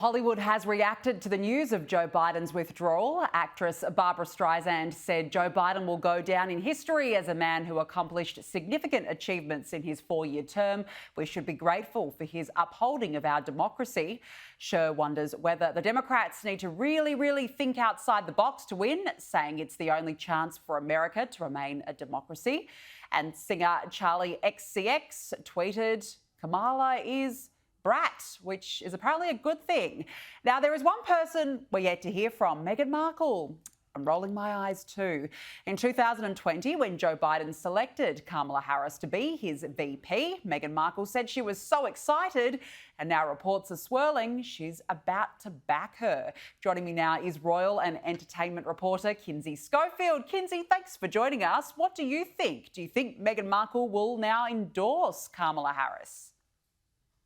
Hollywood has reacted to the news of Joe Biden's withdrawal. Actress Barbara Streisand said Joe Biden will go down in history as a man who accomplished significant achievements in his four-year term. We should be grateful for his upholding of our democracy. Sher wonders whether the Democrats need to really think outside the box to win, saying it's the only chance for America to remain a democracy. And singer Charlie XCX tweeted, "Kamala is brat," which is apparently a good thing. Now, there is one person we're yet to hear from, Meghan Markle. I'm rolling my eyes too. In 2020, when Joe Biden selected Kamala Harris to be his VP, Meghan Markle said she was so excited, and now reports are swirling she's about to back her. Joining me now is royal and entertainment reporter Kinsey Schofield. Kinsey, thanks for joining us. What do you think? Do you think Meghan Markle will now endorse Kamala Harris?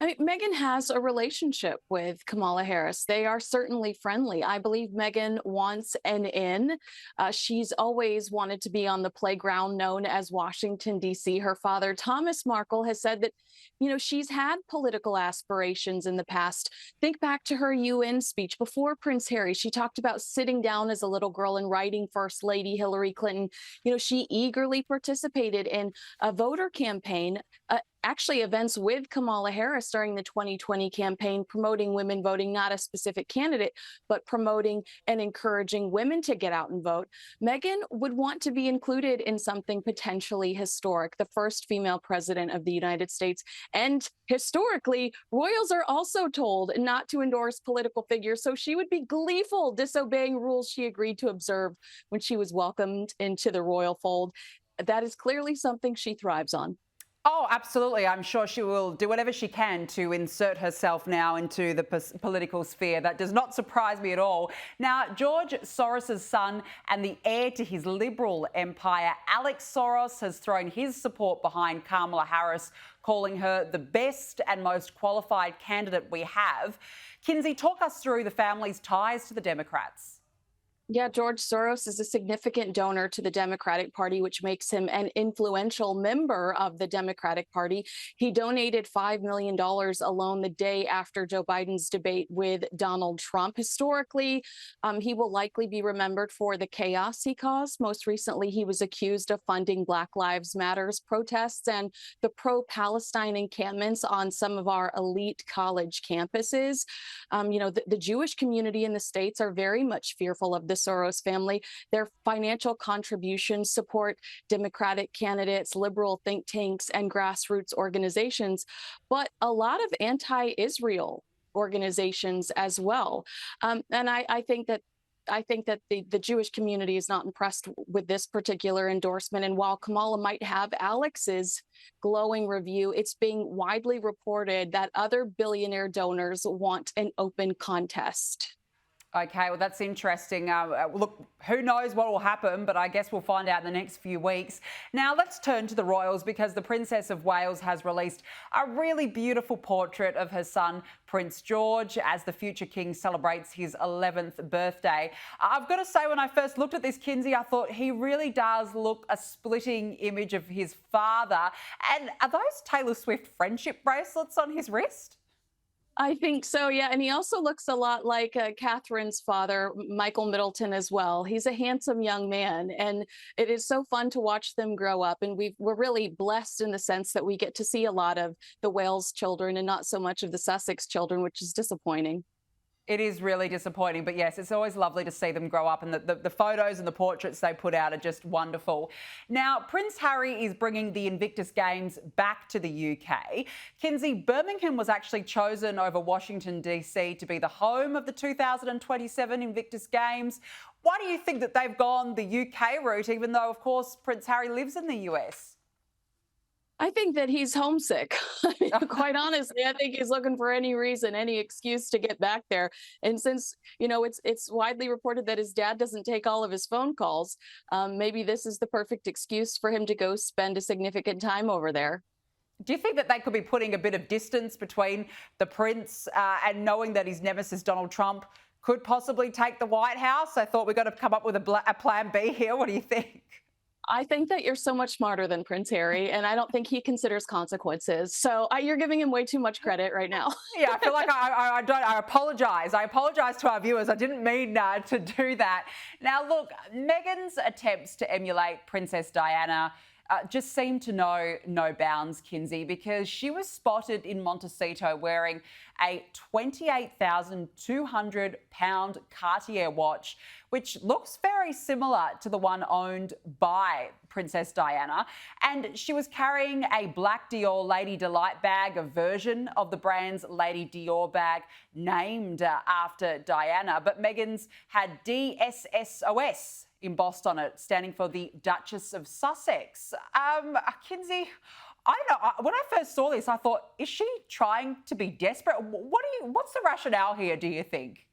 I mean, Meghan has a relationship with Kamala Harris. They are certainly friendly. I believe Meghan wants an in. She's always wanted to be on the playground known as Washington, D.C. Her father, Thomas Markle, has said that, she's had political aspirations in the past. Think back to her UN speech before Prince Harry. She talked about sitting down as a little girl and writing First Lady Hillary Clinton. She eagerly participated in a voter campaign, actually events with Kamala Harris during the 2020 campaign, promoting women voting, not a specific candidate, but promoting and encouraging women to get out and vote. Meghan would want to be included in something potentially historic, the first female president of the United States. And historically, royals are also told not to endorse political figures. So she would be gleeful disobeying rules she agreed to observe when she was welcomed into the royal fold. That is clearly something she thrives on. Oh, absolutely. I'm sure she will do whatever she can to insert herself now into the political sphere. That does not surprise me at all. Now, George Soros' son and the heir to his liberal empire, Alex Soros, has thrown his support behind Kamala Harris, calling her the best and most qualified candidate we have. Kinsey, talk us through the family's ties to the Democrats. Yeah, George Soros is a significant donor to the Democratic Party, which makes him an influential member of the Democratic Party. He donated $5 million alone the day after Joe Biden's debate with Donald Trump. Historically, he will likely be remembered for the chaos he caused. Most recently, he was accused of funding Black Lives Matters protests and the pro-Palestine encampments on some of our elite college campuses. The Jewish community in the States are very much fearful of the Soros family. Their financial contributions support Democratic candidates, liberal think tanks, and grassroots organizations, but a lot of anti-Israel organizations as well. And I think that the Jewish community is not impressed with this particular endorsement. And while Kamala might have Alex's glowing review, it's being widely reported that other billionaire donors want an open contest. Okay, well, that's interesting. Look, who knows what will happen, but I guess we'll find out in the next few weeks. Now, let's turn to the royals, because the Princess of Wales has released a really beautiful portrait of her son, Prince George, as the future king celebrates his 11th birthday. I've got to say, when I first looked at this, Kinsey, I thought he really does look a splitting image of his father. And are those Taylor Swift friendship bracelets on his wrist? I think so, yeah. And he also looks a lot like Catherine's father, Michael Middleton, as well. He's a handsome young man, and it is so fun to watch them grow up. And we're really blessed in the sense that we get to see a lot of the Wales children and not so much of the Sussex children, which is disappointing. It is really disappointing, but yes, it's always lovely to see them grow up, and the photos and the portraits they put out are just wonderful. Now, Prince Harry is bringing the Invictus Games back to the UK. Kinsey, Birmingham was actually chosen over Washington, D.C. to be the home of the 2027 Invictus Games. Why do you think that they've gone the UK route, even though, of course, Prince Harry lives in the US? I think that he's homesick. Quite honestly, I think he's looking for any reason, any excuse to get back there. And since, it's widely reported that his dad doesn't take all of his phone calls, maybe this is the perfect excuse for him to go spend a significant time over there. Do you think that they could be putting a bit of distance between the prince and knowing that his nemesis, Donald Trump, could possibly take the White House? I thought we've got to come up with a plan B here. What do you think? I think that you're so much smarter than Prince Harry, and I don't think he considers consequences. So you're giving him way too much credit right now. Yeah, I feel like I don't. I apologise. I apologise to our viewers. I didn't mean to do that. Now, look, Meghan's attempts to emulate Princess Diana just seem to know no bounds, Kinsey, because she was spotted in Montecito wearing a £28,200 Cartier watch, which looks very similar to the one owned by Princess Diana. And she was carrying a black Dior Lady Delight bag, a version of the brand's Lady Dior bag named after Diana. But Meghan's had DSSOS embossed on it, standing for the Duchess of Sussex. Kinsey, I don't know. When I first saw this, I thought, is she trying to be desperate? What's the rationale here, do you think?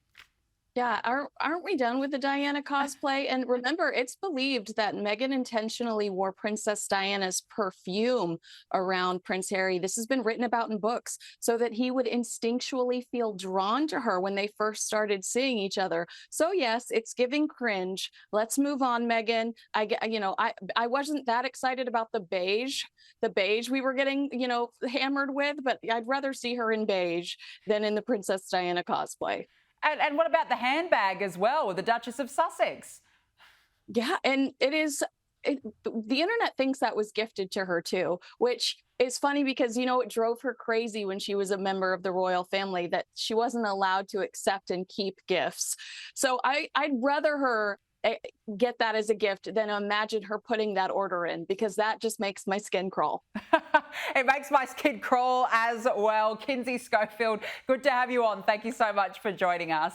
Yeah, aren't we done with the Diana cosplay? And remember, it's believed that Meghan intentionally wore Princess Diana's perfume around Prince Harry. This has been written about in books so that he would instinctually feel drawn to her when they first started seeing each other. So yes, it's giving cringe. Let's move on, Meghan. I wasn't that excited about the beige we were getting, hammered with, but I'd rather see her in beige than in the Princess Diana cosplay. And what about the handbag as well with the Duchess of Sussex? Yeah, and the internet thinks that was gifted to her too, which is funny because it drove her crazy when she was a member of the royal family that she wasn't allowed to accept and keep gifts. So I'd rather her get that as a gift than imagine her putting that order in, because that just makes my skin crawl. It makes my skin crawl as well. Kinsey Schofield, good to have you on. Thank you so much for joining us.